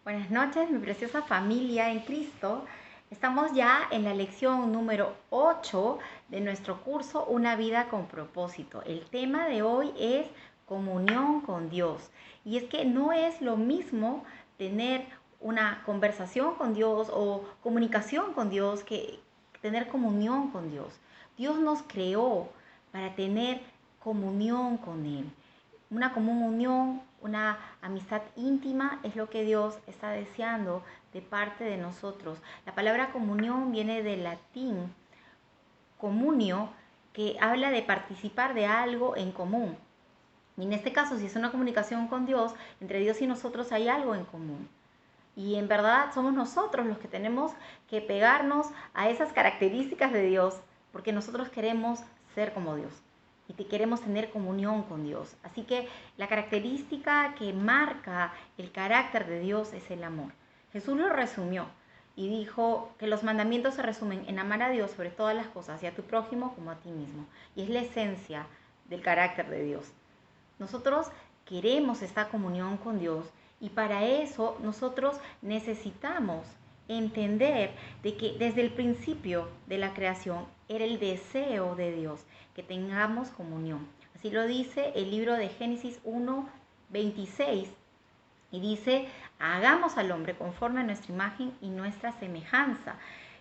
Buenas noches, mi preciosa familia en Cristo. Estamos ya en la lección número 8 de nuestro curso Una vida con propósito. El tema de hoy es comunión con Dios. Y es que no es lo mismo tener una conversación con Dios o comunicación con Dios que tener comunión con Dios. Dios nos creó para tener comunión con Él. Una común unión, una amistad íntima es lo que Dios está deseando de parte de nosotros. La palabra comunión viene del latín comunio, que habla de participar de algo en común. Y en este caso, si es una comunicación con Dios, entre Dios y nosotros hay algo en común. Y en verdad somos nosotros los que tenemos que pegarnos a esas características de Dios, porque nosotros queremos ser como Dios y que queremos tener comunión con Dios. Así que la característica que marca el carácter de Dios es el amor. Jesús lo resumió y dijo que los mandamientos se resumen en amar a Dios sobre todas las cosas y a tu prójimo como a ti mismo. Y es la esencia del carácter de Dios. Nosotros queremos esta comunión con Dios y para eso nosotros necesitamos entender de que desde el principio de la creación era el deseo de Dios que tengamos comunión. Así lo dice el libro de Génesis 1:26 y dice, hagamos al hombre conforme a nuestra imagen y nuestra semejanza.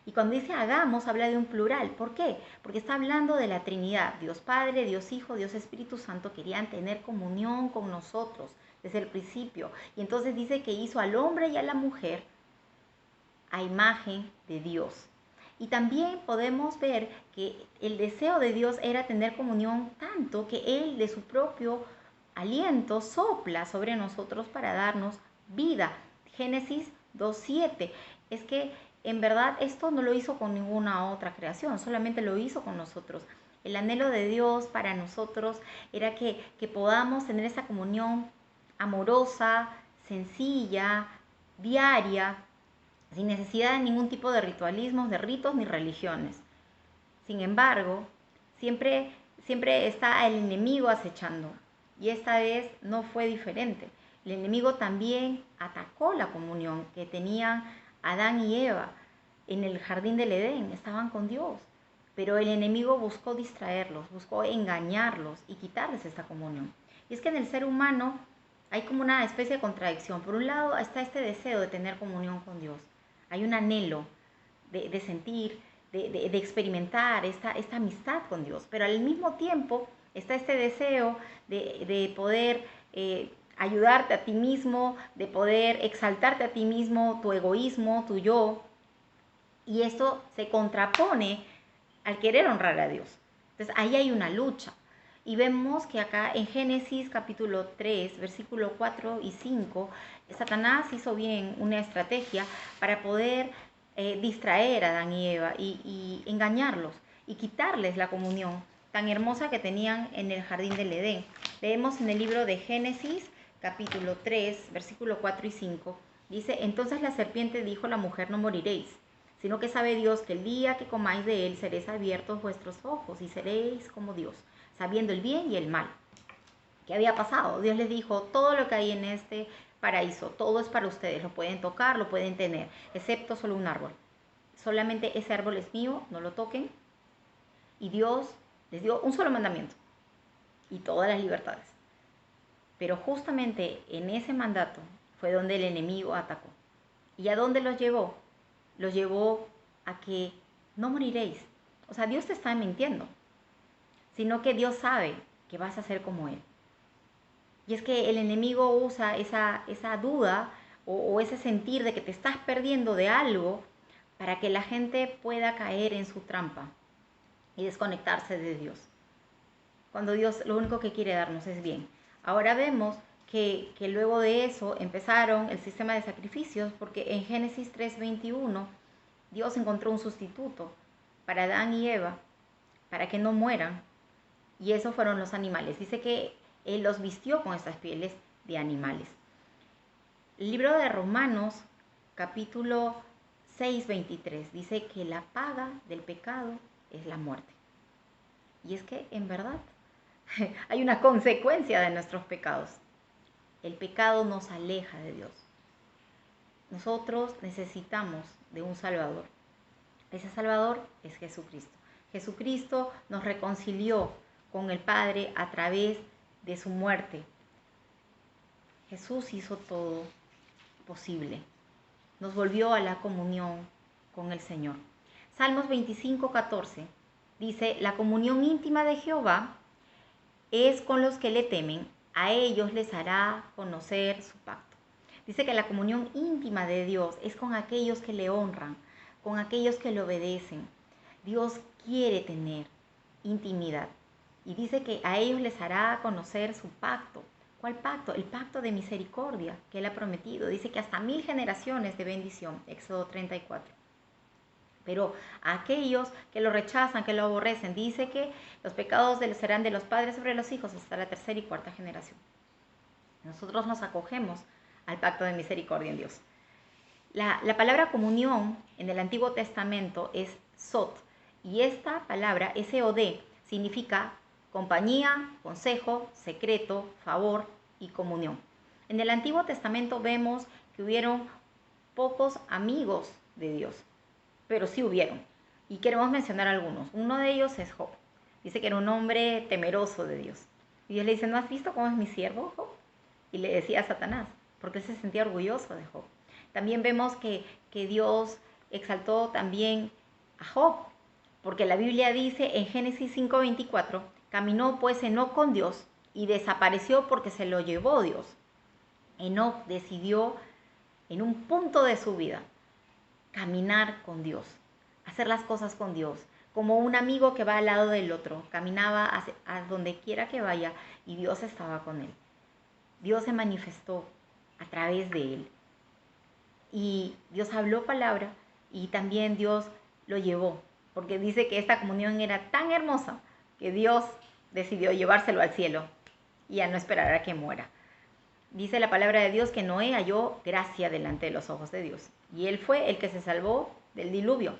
Y cuando dice hagamos, habla de un plural. ¿Por qué? Porque está hablando de la Trinidad. Dios Padre, Dios Hijo, Dios Espíritu Santo querían tener comunión con nosotros desde el principio. Y entonces dice que hizo al hombre y a la mujer a imagen de Dios. Y también podemos ver que el deseo de Dios era tener comunión tanto que Él de su propio aliento sopla sobre nosotros para darnos vida. Génesis 2:7. Es que en verdad esto no lo hizo con ninguna otra creación, solamente lo hizo con nosotros. El anhelo de Dios para nosotros era que podamos tener esa comunión amorosa, sencilla, diaria, sin necesidad de ningún tipo de ritualismos, de ritos ni religiones. Sin embargo, siempre está el enemigo acechando y esta vez no fue diferente. El enemigo también atacó la comunión que tenían Adán y Eva en el jardín del Edén, estaban con Dios. Pero el enemigo buscó distraerlos, buscó engañarlos y quitarles esta comunión. Y es que en el ser humano hay como una especie de contradicción. Por un lado está este deseo de tener comunión con Dios. Hay un anhelo de sentir, de experimentar esta amistad con Dios. Pero al mismo tiempo está este deseo de poder ayudarte a ti mismo, de poder exaltarte a ti mismo, tu egoísmo, tu yo. Y esto se contrapone al querer honrar a Dios. Entonces ahí hay una lucha. Y vemos que acá en Génesis capítulo 3, versículo 4 y 5, Satanás hizo bien una estrategia para poder distraer a Adán y Eva y engañarlos y quitarles la comunión tan hermosa que tenían en el jardín del Edén. Leemos en el libro de Génesis capítulo 3, versículo 4 y 5, dice, entonces la serpiente dijo a la mujer, no moriréis, sino que sabe Dios que el día que comáis de él seréis abiertos vuestros ojos y seréis como Dios, sabiendo el bien y el mal. ¿Qué había pasado? Dios les dijo, todo lo que hay en este paraíso, todo es para ustedes, lo pueden tocar, lo pueden tener, excepto solo un árbol. Solamente ese árbol es mío, no lo toquen. Y Dios les dio un solo mandamiento y todas las libertades. Pero justamente en ese mandato fue donde el enemigo atacó. ¿Y a dónde los llevó? Los llevó a que no moriréis. O sea, Dios te está mintiendo, sino que Dios sabe que vas a ser como Él. Y es que el enemigo usa esa duda o ese sentir de que te estás perdiendo de algo para que la gente pueda caer en su trampa y desconectarse de Dios. Cuando Dios lo único que quiere darnos es bien. Ahora vemos que luego de eso empezaron el sistema de sacrificios, porque en Génesis 3:21 Dios encontró un sustituto para Adán y Eva, para que no mueran, y esos fueron los animales. Dice que Él los vistió con estas pieles de animales. El libro de Romanos, capítulo 6:23, dice que la paga del pecado es la muerte. Y es que en verdad hay una consecuencia de nuestros pecados. El pecado nos aleja de Dios. nosotros necesitamos de un Salvador. Ese Salvador es Jesucristo. Jesucristo nos reconcilió con el Padre a través de su muerte. Jesús hizo todo posible. Nos volvió a la comunión con el Señor. Salmos 25:14 dice: la comunión íntima de Jehová es con los que le temen, a ellos les hará conocer su pacto. Dice que la comunión íntima de Dios es con aquellos que le honran, con aquellos que le obedecen. Dios quiere tener intimidad y dice que a ellos les hará conocer su pacto. ¿Cuál pacto? El pacto de misericordia que Él ha prometido. Dice que hasta 1000 generaciones de bendición, Éxodo 34. Pero a aquellos que lo rechazan, que lo aborrecen, dice que los pecados serán de los padres sobre los hijos hasta la tercera y cuarta generación. Nosotros nos acogemos al pacto de misericordia en Dios. La palabra comunión en el Antiguo Testamento es sot, y esta palabra, SOD, significa compañía, consejo, secreto, favor y comunión. En el Antiguo Testamento vemos que hubieron pocos amigos de Dios, pero sí hubieron. Y queremos mencionar algunos. Uno de ellos es Job. Dice que era un hombre temeroso de Dios. Y Dios le dice: ¿no has visto cómo es mi siervo, Job? Y le decía a Satanás, porque él se sentía orgulloso de Job. También vemos que Dios exaltó también a Job, porque la Biblia dice en Génesis 5:24, caminó pues Enoc con Dios y desapareció porque se lo llevó Dios. Enoc decidió en un punto de su vida caminar con Dios, hacer las cosas con Dios, como un amigo que va al lado del otro, caminaba a donde quiera que vaya y Dios estaba con él. Dios se manifestó a través de él y Dios habló palabra y también Dios lo llevó, porque dice que esta comunión era tan hermosa que Dios decidió llevárselo al cielo y a no esperar a que muera. Dice la palabra de Dios que Noé halló gracia delante de los ojos de Dios y él fue el que se salvó del diluvio.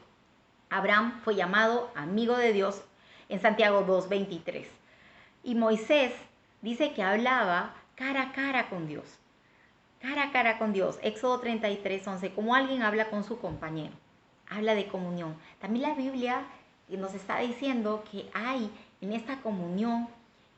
Abraham fue llamado amigo de Dios en Santiago 2:23. Y Moisés dice que hablaba cara a cara con Dios. Cara a cara con Dios. Éxodo 33:11. Como alguien habla con su compañero. Habla de comunión. También la Biblia nos está diciendo que hay en esta comunión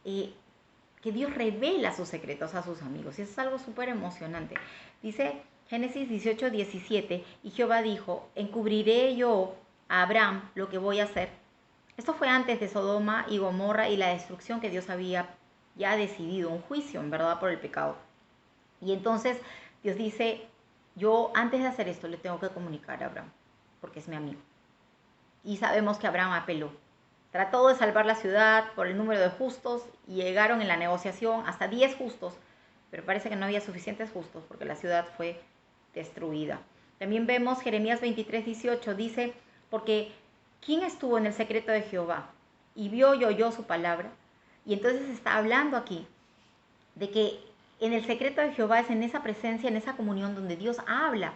que Dios revela sus secretos a sus amigos. Y eso es algo súper emocionante. Dice Génesis 18:17. Y Jehová dijo: encubriré yo a Abraham lo que voy a hacer. Esto fue antes de Sodoma y Gomorra y la destrucción que Dios había ya decidido, un juicio en verdad por el pecado. Y entonces Dios dice: yo antes de hacer esto le tengo que comunicar a Abraham, porque es mi amigo. Y sabemos que Abraham apeló. Trató de salvar la ciudad por el número de justos y llegaron en la negociación hasta 10 justos, pero parece que no había suficientes justos porque la ciudad fue destruida. También vemos Jeremías 23:18, dice: porque ¿quién estuvo en el secreto de Jehová y vio y oyó su palabra? Y entonces está hablando aquí de que en el secreto de Jehová es en esa presencia, en esa comunión donde Dios habla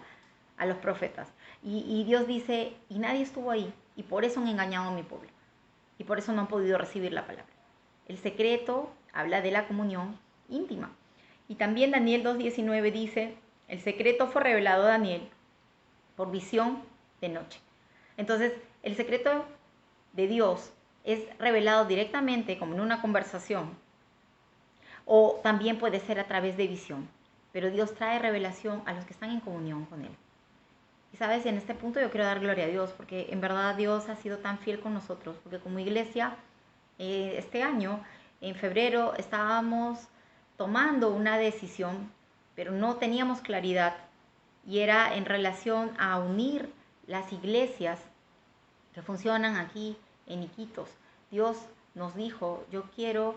a los profetas. Y Dios dice: y nadie estuvo ahí, y por eso han engañado a mi pueblo, y por eso no han podido recibir la palabra. El secreto habla de la comunión íntima. Y también Daniel 2:19 dice: el secreto fue revelado a Daniel por visión de noche. Entonces, el secreto de Dios es revelado directamente como en una conversación o también puede ser a través de visión, pero Dios trae revelación a los que están en comunión con Él. Y sabes, en este punto yo quiero dar gloria a Dios porque en verdad Dios ha sido tan fiel con nosotros, porque como iglesia este año, en febrero, estábamos tomando una decisión, pero no teníamos claridad y era en relación a unir las iglesias que funcionan aquí en Iquitos. Dios nos dijo: yo quiero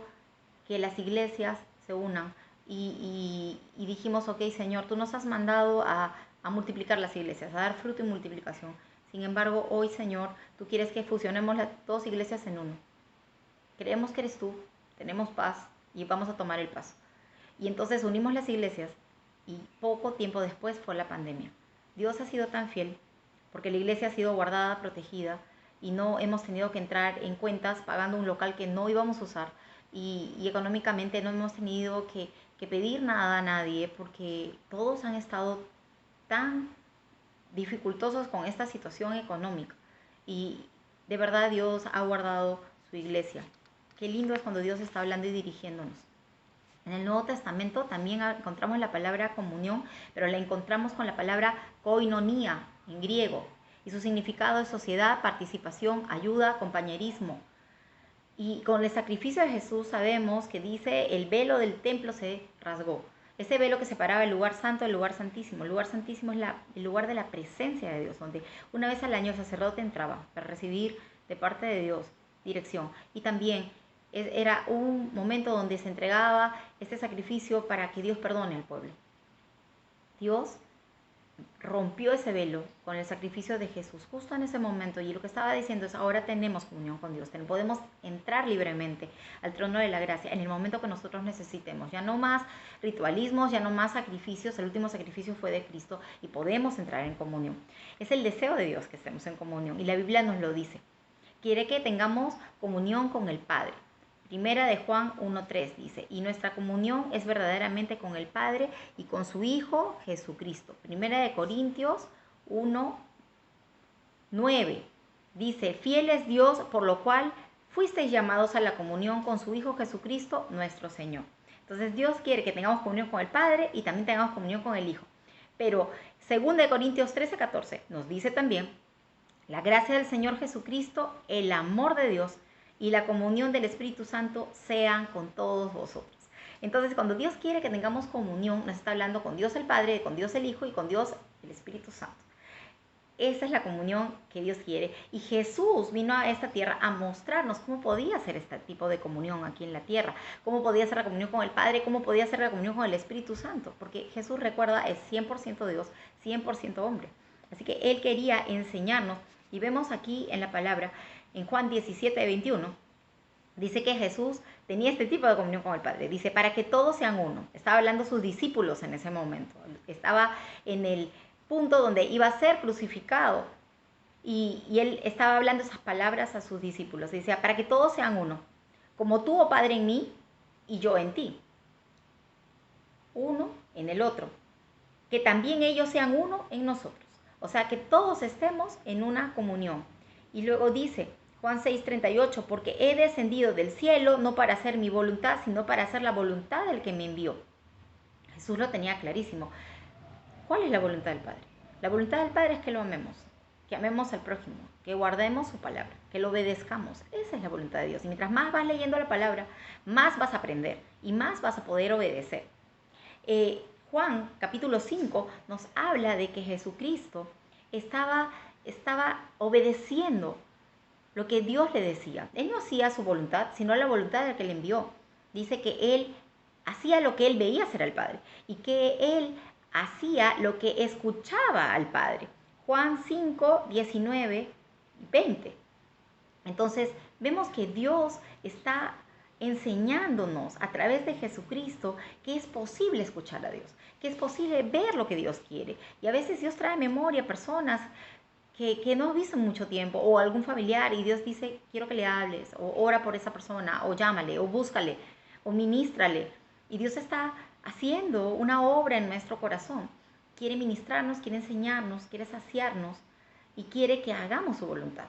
que las iglesias se unan y dijimos: ok, Señor, tú nos has mandado a multiplicar las iglesias, a dar fruto y multiplicación. Sin embargo, hoy, Señor, tú quieres que fusionemos las dos iglesias en uno. Creemos que eres tú, tenemos paz y vamos a tomar el paso. Y entonces unimos las iglesias y poco tiempo después fue la pandemia. Dios ha sido tan fiel porque la iglesia ha sido guardada, protegida y no hemos tenido que entrar en cuentas pagando un local que no íbamos a usar y económicamente no hemos tenido que pedir nada a nadie porque todos han estado tan dificultosos con esta situación económica. Y de verdad Dios ha guardado su iglesia. Qué lindo es cuando Dios está hablando y dirigiéndonos. En el Nuevo Testamento también encontramos la palabra comunión, pero la encontramos con la palabra koinonia en griego. Y su significado es sociedad, participación, ayuda, compañerismo. Y con el sacrificio de Jesús sabemos que dice el velo del templo se rasgó. Ese velo que separaba el lugar santo del lugar santísimo. El lugar santísimo es el lugar de la presencia de Dios, donde una vez al año el sacerdote entraba para recibir de parte de Dios dirección. Y también era un momento donde se entregaba este sacrificio para que Dios perdone al pueblo. Dios rompió ese velo con el sacrificio de Jesús justo en ese momento, y lo que estaba diciendo es: ahora tenemos comunión con Dios, podemos entrar libremente al trono de la gracia en el momento que nosotros necesitemos. Ya no más ritualismos, ya no más sacrificios. El último sacrificio fue de Cristo y podemos entrar en comunión. Es el deseo de Dios que estemos en comunión, y la Biblia nos lo dice. Quiere que tengamos comunión con el Padre. Primera de Juan 1:3 dice: y nuestra comunión es verdaderamente con el Padre y con su Hijo Jesucristo. Primera de Corintios 1:9 dice: fiel es Dios, por lo cual fuisteis llamados a la comunión con su Hijo Jesucristo, nuestro Señor. Entonces Dios quiere que tengamos comunión con el Padre y también tengamos comunión con el Hijo. Pero segunda de Corintios 13:14 nos dice también: la gracia del Señor Jesucristo, el amor de Dios y la comunión del Espíritu Santo sean con todos vosotros. Entonces, cuando Dios quiere que tengamos comunión, nos está hablando con Dios el Padre, con Dios el Hijo y con Dios el Espíritu Santo. Esa es la comunión que Dios quiere. Y Jesús vino a esta tierra a mostrarnos cómo podía ser este tipo de comunión aquí en la tierra, cómo podía ser la comunión con el Padre, cómo podía ser la comunión con el Espíritu Santo, porque Jesús, recuerda, es 100% Dios, 100% hombre. Así que Él quería enseñarnos, y vemos aquí en la palabra, en Juan 17:21, dice que Jesús tenía este tipo de comunión con el Padre. Dice: para que todos sean uno. Estaba hablando a sus discípulos en ese momento. Estaba en el punto donde iba a ser crucificado. Y Él estaba hablando esas palabras a sus discípulos. Decía: para que todos sean uno. Como tú, oh Padre, en mí y yo en ti. Uno en el otro. Que también ellos sean uno en nosotros. O sea, que todos estemos en una comunión. Y luego dice Juan 6:38: porque he descendido del cielo no para hacer mi voluntad, sino para hacer la voluntad del que me envió. Jesús lo tenía clarísimo. ¿Cuál es la voluntad del Padre? La voluntad del Padre es que lo amemos, que amemos al prójimo, que guardemos su palabra, que lo obedezcamos. Esa es la voluntad de Dios. Y mientras más vas leyendo la palabra, más vas a aprender y más vas a poder obedecer. Juan capítulo 5 nos habla de que Jesucristo estaba obedeciendo lo que Dios le decía. Él no hacía su voluntad, sino la voluntad del que le envió. Dice que Él hacía lo que Él veía hacer al Padre y que Él hacía lo que escuchaba al Padre. Juan 5:19-20. Entonces vemos que Dios está enseñándonos a través de Jesucristo que es posible escuchar a Dios, que es posible ver lo que Dios quiere. Y a veces Dios trae a memoria personas que no has visto en mucho tiempo, o algún familiar, y Dios dice: quiero que le hables, o ora por esa persona, o llámale, o búscale, o ministrale. Y Dios está haciendo una obra en nuestro corazón. Quiere ministrarnos, quiere enseñarnos, quiere saciarnos y quiere que hagamos su voluntad.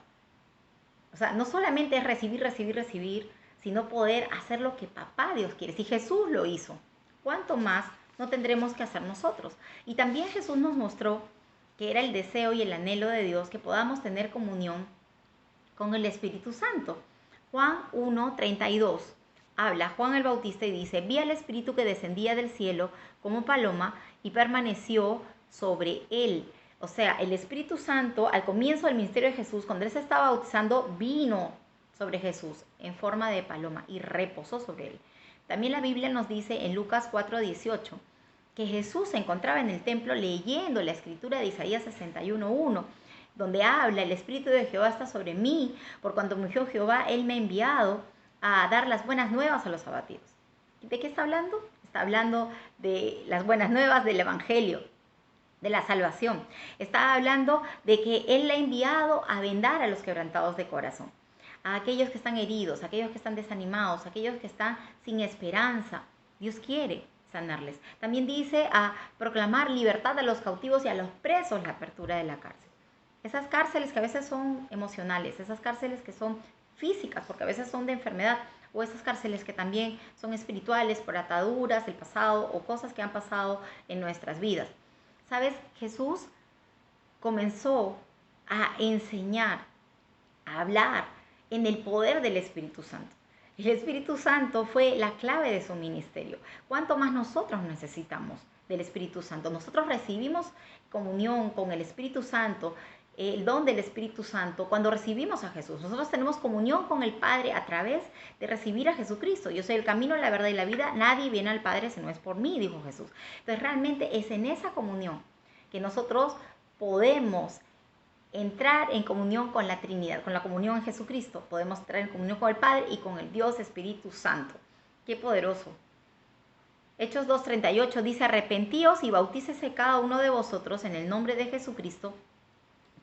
O sea, no solamente es recibir, sino poder hacer lo que Papá Dios quiere. Si Jesús lo hizo, ¿cuánto más no tendremos que hacer nosotros? Y también Jesús nos mostró que era el deseo y el anhelo de Dios que podamos tener comunión con el Espíritu Santo. Juan 1:32 habla Juan el Bautista y dice: vi al Espíritu que descendía del cielo como paloma y permaneció sobre él. O sea, el Espíritu Santo, al comienzo del ministerio de Jesús, cuando Él se estaba bautizando, vino sobre Jesús en forma de paloma y reposó sobre Él. También la Biblia nos dice en Lucas 4:18 que Jesús se encontraba en el templo leyendo la escritura de Isaías 61:1, donde habla: el Espíritu de Jehová está sobre mí, por cuanto me ungió Jehová, Él me ha enviado a dar las buenas nuevas a los abatidos. ¿De qué está hablando? Está hablando de las buenas nuevas del Evangelio, de la salvación. Está hablando de que Él la ha enviado a vendar a los quebrantados de corazón, a aquellos que están heridos, a aquellos que están desanimados, a aquellos que están sin esperanza. Dios quiere sanarles. También dice a proclamar libertad a los cautivos y a los presos, la apertura de la cárcel. Esas cárceles que a veces son emocionales, esas cárceles que son físicas, porque a veces son de enfermedad, o esas cárceles que también son espirituales por ataduras del pasado o cosas que han pasado en nuestras vidas. ¿Sabes? Jesús comenzó a enseñar, a hablar en el poder del Espíritu Santo. El Espíritu Santo fue la clave de su ministerio. ¿Cuánto más nosotros necesitamos del Espíritu Santo? Nosotros recibimos comunión con el Espíritu Santo, el don del Espíritu Santo, cuando recibimos a Jesús. Nosotros tenemos comunión con el Padre a través de recibir a Jesucristo. Yo soy el camino, la verdad y la vida. Nadie viene al Padre si no es por mí, dijo Jesús. Entonces realmente es en esa comunión que nosotros podemos entrar en comunión con la Trinidad, con la comunión en Jesucristo. Podemos entrar en comunión con el Padre y con el Dios Espíritu Santo. ¡Qué poderoso! Hechos 2:38 dice: arrepentíos y bautícese cada uno de vosotros en el nombre de Jesucristo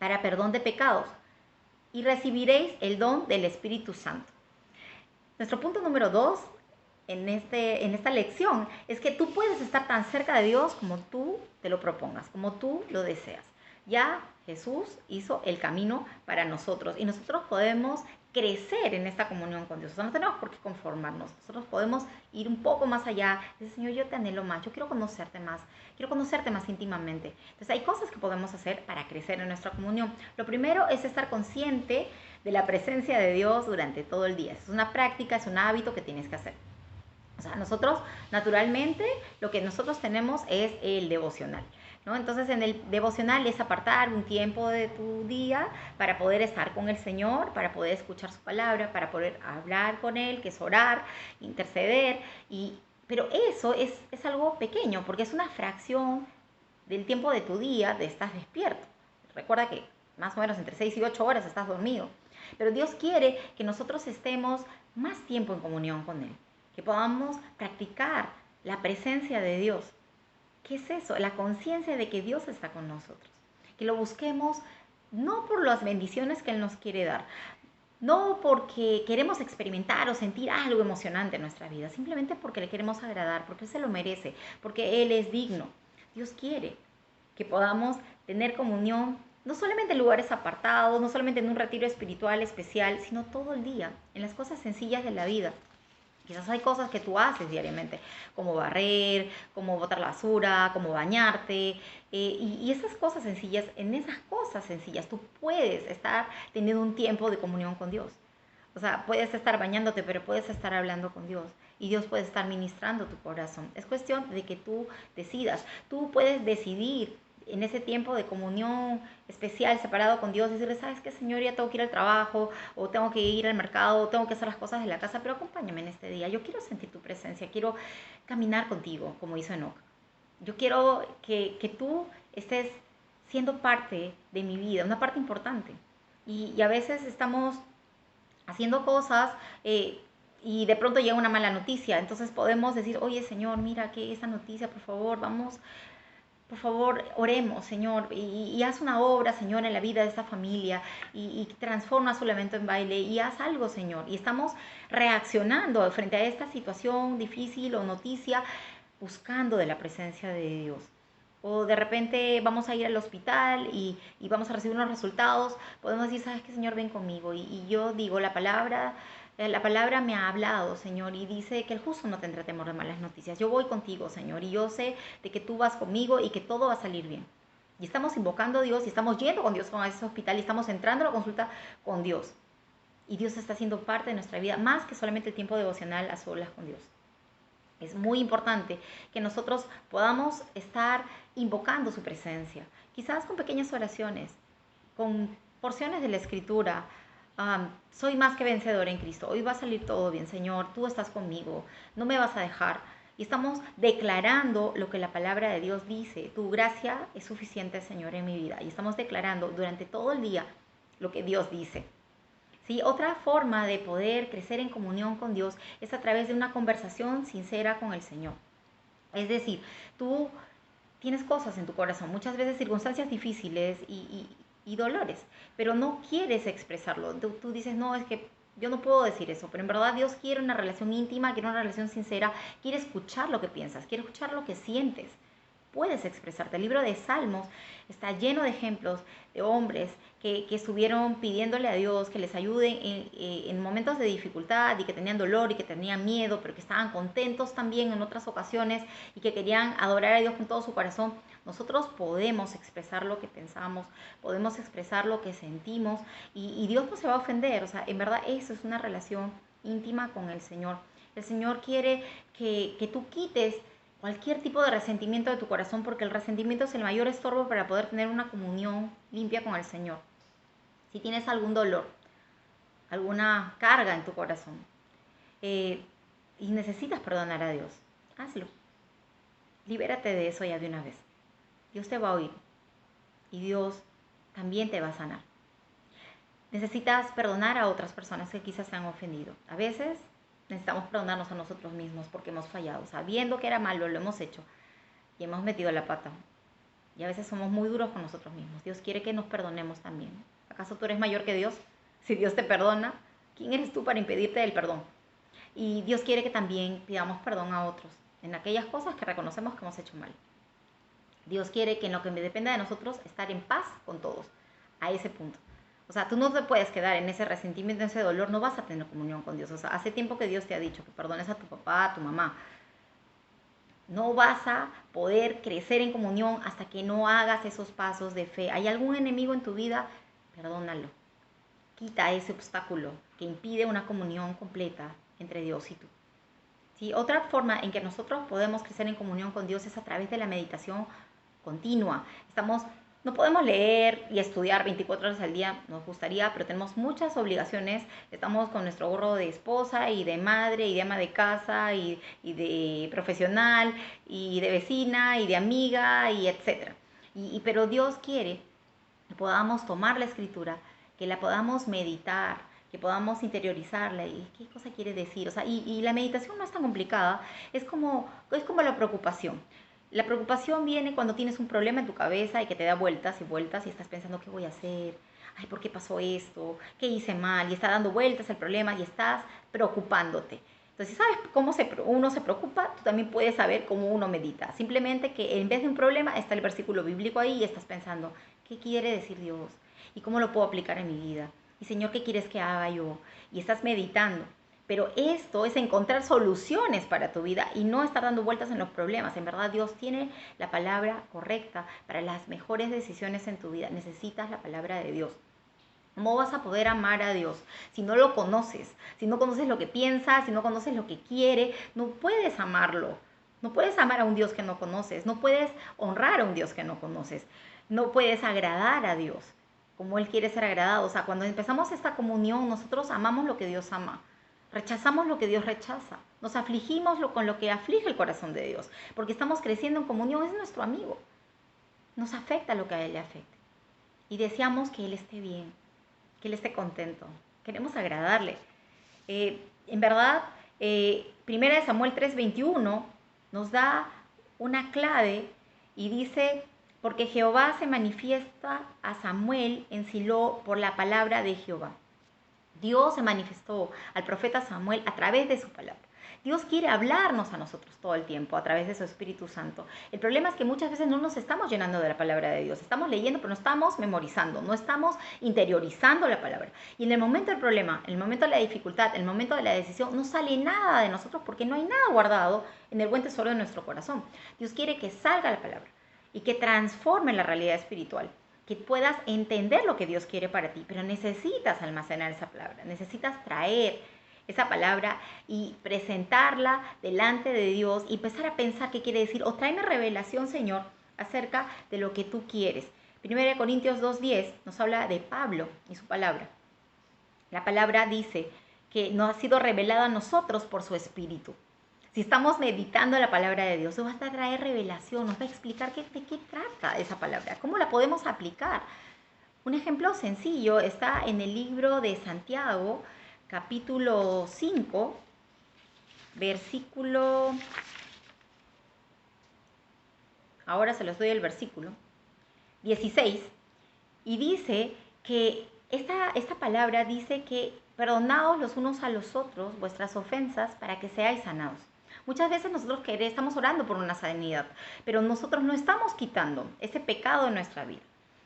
para perdón de pecados, y recibiréis el don del Espíritu Santo. Nuestro punto número 2 en esta lección es que tú puedes estar tan cerca de Dios como tú te lo propongas, como tú lo deseas. Ya Jesús hizo el camino para nosotros y nosotros podemos crecer en esta comunión con Dios. O sea, no tenemos por qué conformarnos. Nosotros podemos ir un poco más allá. Dice: Señor, yo te anhelo más, yo quiero conocerte más íntimamente. Entonces hay cosas que podemos hacer para crecer en nuestra comunión. Lo primero es estar consciente de la presencia de Dios durante todo el día. Es una práctica, es un hábito que tienes que hacer. O sea, nosotros, naturalmente, lo que nosotros tenemos es el devocional, ¿no? Entonces, en el devocional es apartar un tiempo de tu día para poder estar con el Señor, para poder escuchar su palabra, para poder hablar con Él, que es orar, interceder. Pero eso es algo pequeño, porque es una fracción del tiempo de tu día de estar despierto. Recuerda que más o menos entre 6 y 8 horas estás dormido. Pero Dios quiere que nosotros estemos más tiempo en comunión con Él, que podamos practicar la presencia de Dios. ¿Qué es eso? La conciencia de que Dios está con nosotros. Que lo busquemos no por las bendiciones que Él nos quiere dar, no porque queremos experimentar o sentir algo emocionante en nuestra vida, simplemente porque le queremos agradar, porque Él se lo merece, porque Él es digno. Dios quiere que podamos tener comunión no solamente en lugares apartados, no solamente en un retiro espiritual especial, sino todo el día, en las cosas sencillas de la vida. Quizás hay cosas que tú haces diariamente, como barrer, como botar la basura, como bañarte, y esas cosas sencillas, en esas cosas sencillas tú puedes estar teniendo un tiempo de comunión con Dios. O sea, puedes estar bañándote, pero puedes estar hablando con Dios. Y Dios puede estar ministrando tu corazón. Es cuestión de que tú decidas. Tú puedes decidir en ese tiempo de comunión especial, separado con Dios, decirle: ¿sabes qué, Señor? Ya tengo que ir al trabajo, o tengo que ir al mercado, o tengo que hacer las cosas de la casa, pero acompáñame en este día. Yo quiero sentir tu presencia, quiero caminar contigo, como hizo Enoc. Yo quiero que tú estés siendo parte de mi vida, una parte importante. Y a veces estamos haciendo cosas y de pronto llega una mala noticia. Entonces podemos decir: oye, Señor, mira que esa noticia, por favor, vamos, por favor, oremos, Señor, y haz una obra, Señor, en la vida de esta familia, y transforma su lamento en baile, y haz algo, Señor. Y estamos reaccionando frente a esta situación difícil o noticia, buscando de la presencia de Dios. O de repente vamos a ir al hospital y vamos a recibir unos resultados. Podemos decir: ¿sabes qué, Señor? Ven conmigo. Y yo digo, la palabra me ha hablado, Señor, y dice que el justo no tendrá temor de malas noticias. Yo voy contigo, Señor, y yo sé de que tú vas conmigo y que todo va a salir bien. Y estamos invocando a Dios y estamos yendo con Dios a ese hospital y estamos entrando a la consulta con Dios. Y Dios está siendo parte de nuestra vida, más que solamente el tiempo devocional a solas con Dios. Es muy importante que nosotros podamos estar invocando su presencia, quizás con pequeñas oraciones, con porciones de la Escritura. Soy más que vencedor en Cristo. Hoy va a salir todo bien, Señor. Tú estás conmigo. No me vas a dejar. Y estamos declarando lo que la palabra de Dios dice. Tu gracia es suficiente, Señor, en mi vida. Y estamos declarando durante todo el día lo que Dios dice. ¿Sí? Otra forma de poder crecer en comunión con Dios es a través de una conversación sincera con el Señor. Es decir, tú tienes cosas en tu corazón, muchas veces circunstancias difíciles y dolores, pero no quieres expresarlo. Tú dices: no, es que Yo no puedo decir eso, pero en verdad Dios quiere una relación íntima, quiere una relación sincera, quiere escuchar lo que piensas, quiere escuchar lo que sientes. Puedes expresarte. El libro de Salmos está lleno de ejemplos de hombres que estuvieron pidiéndole a Dios que les ayude en momentos de dificultad y que tenían dolor y que tenían miedo, pero que estaban contentos también en otras ocasiones y que querían adorar a Dios con todo su corazón. Nosotros podemos expresar lo que pensamos, podemos expresar lo que sentimos y Dios no se va a ofender. O sea, en verdad eso es una relación íntima con el Señor. El Señor quiere que tú quites cualquier tipo de resentimiento de tu corazón, porque el resentimiento es el mayor estorbo para poder tener una comunión limpia con el Señor. Si tienes algún dolor, alguna carga en tu corazón y necesitas perdonar a Dios, hazlo. Libérate de eso ya de una vez. Dios te va a oír y Dios también te va a sanar. Necesitas perdonar a otras personas que quizás se han ofendido. A veces necesitamos perdonarnos a nosotros mismos porque hemos fallado, sabiendo que era malo, lo hemos hecho y hemos metido la pata. Y a veces somos muy duros con nosotros mismos. Dios quiere que nos perdonemos también. ¿Acaso tú eres mayor que Dios? Si Dios te perdona, ¿quién eres tú para impedirte el perdón? Y Dios quiere que también pidamos perdón a otros en aquellas cosas que reconocemos que hemos hecho mal. Dios quiere que en lo que dependa de nosotros estar en paz con todos, a ese punto. O sea, tú no te puedes quedar en ese resentimiento, en ese dolor, no vas a tener comunión con Dios. O sea, hace tiempo que Dios te ha dicho que perdones a tu papá, a tu mamá. No vas a poder crecer en comunión hasta que no hagas esos pasos de fe. ¿Hay algún enemigo en tu vida? Perdónalo. Quita ese obstáculo que impide una comunión completa entre Dios y tú. ¿Sí? Otra forma en que nosotros podemos crecer en comunión con Dios es a través de la meditación continua. No podemos leer y estudiar 24 horas al día, nos gustaría, pero tenemos muchas obligaciones. Estamos con nuestro gorro de esposa y de madre y de ama de casa y de profesional y de vecina y de amiga y etcétera. Pero Dios quiere que podamos tomar la escritura, que la podamos meditar, que podamos interiorizarla y qué cosa quiere decir. O sea, y la meditación no es tan complicada, es como la preocupación. La preocupación viene cuando tienes un problema en tu cabeza y que te da vueltas y vueltas y estás pensando, ¿qué voy a hacer? Ay, ¿por qué pasó esto? ¿Qué hice mal? Y está dando vueltas el problema y estás preocupándote. Entonces, si sabes cómo uno se preocupa, tú también puedes saber cómo uno medita. Simplemente que en vez de un problema está el versículo bíblico ahí y estás pensando, ¿qué quiere decir Dios? ¿Y cómo lo puedo aplicar en mi vida? Y Señor, ¿qué quieres que haga yo? Y estás meditando. Pero esto es encontrar soluciones para tu vida y no estar dando vueltas en los problemas. En verdad, Dios tiene la palabra correcta para las mejores decisiones en tu vida. Necesitas la palabra de Dios. ¿Cómo vas a poder amar a Dios si no lo conoces? Si no conoces lo que piensa, si no conoces lo que quiere, no puedes amarlo. No puedes amar a un Dios que no conoces. No puedes honrar a un Dios que no conoces. No puedes agradar a Dios como Él quiere ser agradado. O sea, cuando empezamos esta comunión, nosotros amamos lo que Dios ama. Rechazamos lo que Dios rechaza. Nos afligimos con lo que aflige el corazón de Dios. Porque estamos creciendo en comunión. Es nuestro amigo. Nos afecta lo que a Él le afecte. Y deseamos que Él esté bien, que Él esté contento. Queremos agradarle. En verdad, Primera de Samuel 3:21 nos da una clave y dice, porque Jehová se manifiesta a Samuel en Silo por la palabra de Jehová. Dios se manifestó al profeta Samuel a través de su palabra. Dios quiere hablarnos a nosotros todo el tiempo a través de su Espíritu Santo. El problema es que muchas veces no nos estamos llenando de la palabra de Dios. Estamos leyendo, pero no estamos memorizando, no estamos interiorizando la palabra. Y en el momento del problema, en el momento de la dificultad, en el momento de la decisión, no sale nada de nosotros porque no hay nada guardado en el buen tesoro de nuestro corazón. Dios quiere que salga la palabra y que transforme la realidad espiritual, que puedas entender lo que Dios quiere para ti, pero necesitas almacenar esa palabra, necesitas traer esa palabra y presentarla delante de Dios y empezar a pensar qué quiere decir, o tráeme revelación, Señor, acerca de lo que tú quieres. 1 Corintios 2:10 nos habla de Pablo y su palabra. La palabra dice que nos ha sido revelada a nosotros por su Espíritu. Si estamos meditando la palabra de Dios, nos va a traer revelación, nos va a explicar de qué trata esa palabra, cómo la podemos aplicar. Un ejemplo sencillo está en el libro de Santiago, capítulo 5, versículo... Ahora se los doy el versículo 16, y dice que esta palabra dice que Perdonaos los unos a los otros vuestras ofensas para que seáis sanados. Muchas veces nosotros estamos orando por una sanidad, pero nosotros no estamos quitando ese pecado de nuestra vida.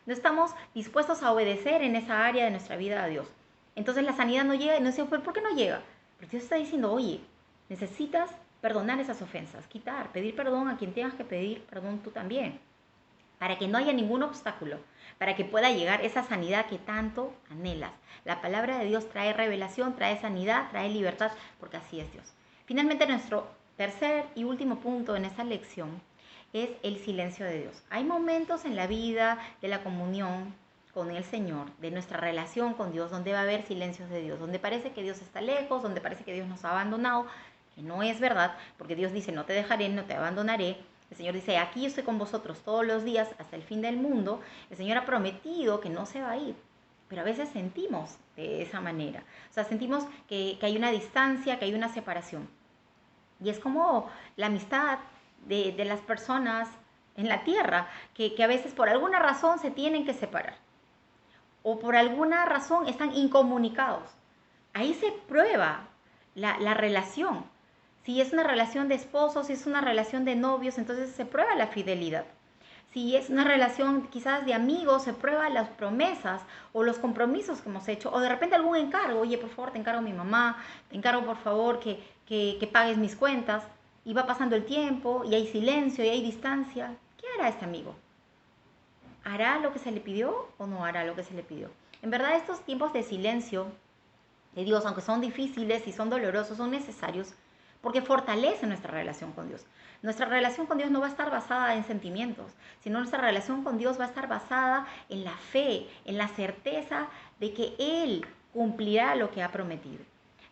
No estamos dispuestos a obedecer en esa área de nuestra vida a Dios. Entonces la sanidad no llega y no sé, ¿por qué no llega? Pero Dios está diciendo, oye, necesitas perdonar esas ofensas, quitar, pedir perdón a quien tengas que pedir perdón tú también, para que no haya ningún obstáculo, para que pueda llegar esa sanidad que tanto anhelas. La palabra de Dios trae revelación, trae sanidad, trae libertad, porque así es Dios. Finalmente, nuestro tercer y último punto en esta lección es el silencio de Dios. Hay momentos en la vida de la comunión con el Señor, de nuestra relación con Dios, donde va a haber silencios de Dios, donde parece que Dios está lejos, donde parece que Dios nos ha abandonado, que no es verdad, porque Dios dice, no te dejaré, no te abandonaré. El Señor dice, aquí estoy con vosotros todos los días hasta el fin del mundo. El Señor ha prometido que no se va a ir, pero a veces sentimos de esa manera. O sea, sentimos que hay una distancia, que hay una separación. Y es como la amistad de las personas en la tierra, que a veces por alguna razón se tienen que separar o por alguna razón están incomunicados. Ahí se prueba la relación. Si es una relación de esposos, si es una relación de novios, entonces se prueba la fidelidad. Si es una relación quizás de amigos, se prueba las promesas o los compromisos que hemos hecho. O de repente algún encargo. Oye, por favor, te encargo a mi mamá. Te encargo, por favor, que pagues mis cuentas. Y va pasando el tiempo y hay silencio y hay distancia. ¿Qué hará este amigo? ¿Hará lo que se le pidió o no hará lo que se le pidió? En verdad, estos tiempos de silencio de Dios, aunque son difíciles y son dolorosos, son necesarios porque fortalecen nuestra relación con Dios. Nuestra relación con Dios no va a estar basada en sentimientos, sino nuestra relación con Dios va a estar basada en la fe, en la certeza de que Él cumplirá lo que ha prometido,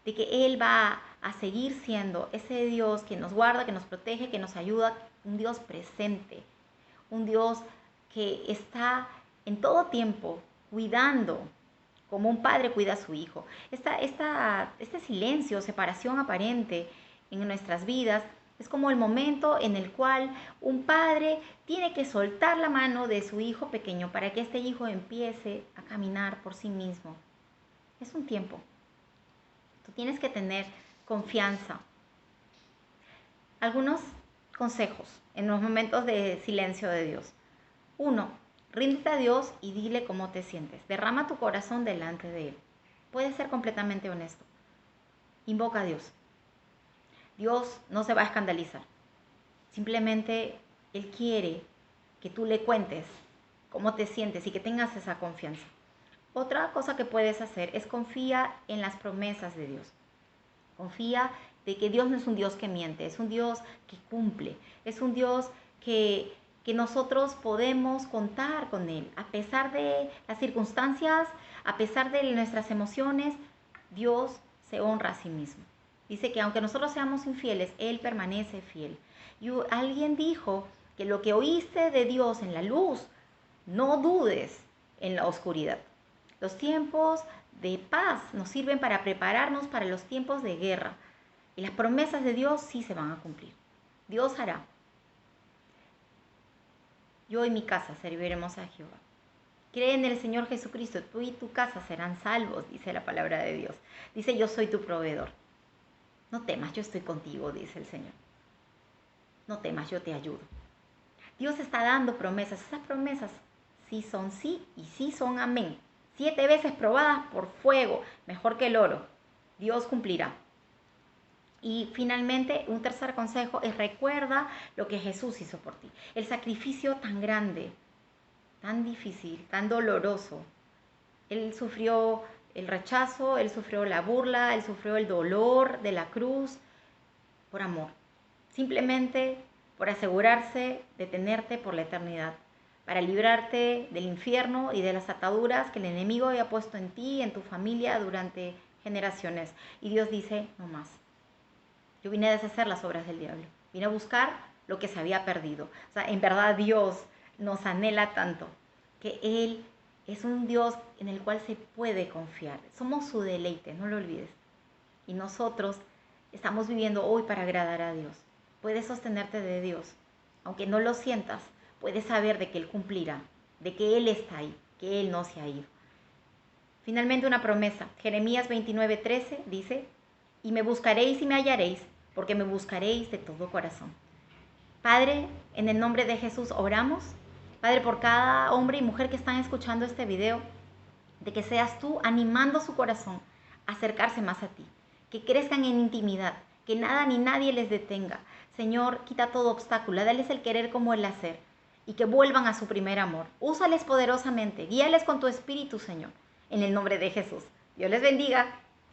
de que Él va a seguir siendo ese Dios que nos guarda, que nos protege, que nos ayuda, un Dios presente, un Dios que está en todo tiempo cuidando, como un padre cuida a su hijo. Este silencio, separación aparente en nuestras vidas, es como el momento en el cual un padre tiene que soltar la mano de su hijo pequeño para que este hijo empiece a caminar por sí mismo. Es un tiempo. Tú tienes que tener confianza. Algunos consejos en los momentos de silencio de Dios. 1. Ríndete a Dios y dile cómo te sientes. Derrama tu corazón delante de Él. Puedes ser completamente honesto. Invoca a Dios. Dios no se va a escandalizar. Simplemente Él quiere que tú le cuentes cómo te sientes y que tengas esa confianza. Otra cosa que puedes hacer es confía en las promesas de Dios. Confía de que Dios no es un Dios que miente, es un Dios que cumple, es un Dios que nosotros podemos contar con Él. A pesar de las circunstancias, a pesar de nuestras emociones, Dios se honra a sí mismo. Dice que aunque nosotros seamos infieles, Él permanece fiel. Y alguien dijo que lo que oíste de Dios en la luz, no dudes en la oscuridad. Los tiempos de paz nos sirven para prepararnos para los tiempos de guerra. Y las promesas de Dios sí se van a cumplir. Dios hará. Yo y mi casa serviremos a Jehová. Cree en el Señor Jesucristo, tú y tu casa serán salvos, dice la palabra de Dios. Dice, yo soy tu proveedor. No temas, yo estoy contigo, dice el Señor. No temas, yo te ayudo. Dios está dando promesas. Esas promesas sí son sí y sí son amén. 7 veces probadas por fuego, mejor que el oro. Dios cumplirá. Y finalmente, un tercer consejo es recuerda lo que Jesús hizo por ti. El sacrificio tan grande, tan difícil, tan doloroso. Él sufrió el rechazo, Él sufrió la burla, Él sufrió el dolor de la cruz por amor. Simplemente por asegurarse de tenerte por la eternidad, para librarte del infierno y de las ataduras que el enemigo había puesto en ti y en tu familia durante generaciones. Y Dios dice, no más. Yo vine a deshacer las obras del diablo. Vine a buscar lo que se había perdido. O sea, en verdad Dios nos anhela tanto que Él es un Dios en el cual se puede confiar. Somos su deleite, no lo olvides. Y nosotros estamos viviendo hoy para agradar a Dios. Puedes sostenerte de Dios. Aunque no lo sientas, puedes saber de que Él cumplirá, de que Él está ahí, que Él no se ha ido. Finalmente una promesa. Jeremías 29:13 dice, y me buscaréis y me hallaréis, porque me buscaréis de todo corazón. Padre, en el nombre de Jesús oramos. Padre, por cada hombre y mujer que están escuchando este video, de que seas tú animando su corazón a acercarse más a ti, que crezcan en intimidad, que nada ni nadie les detenga. Señor, quita todo obstáculo, dales el querer como el hacer y que vuelvan a su primer amor. Úsales poderosamente, guíales con tu espíritu, Señor, en el nombre de Jesús. Dios les bendiga.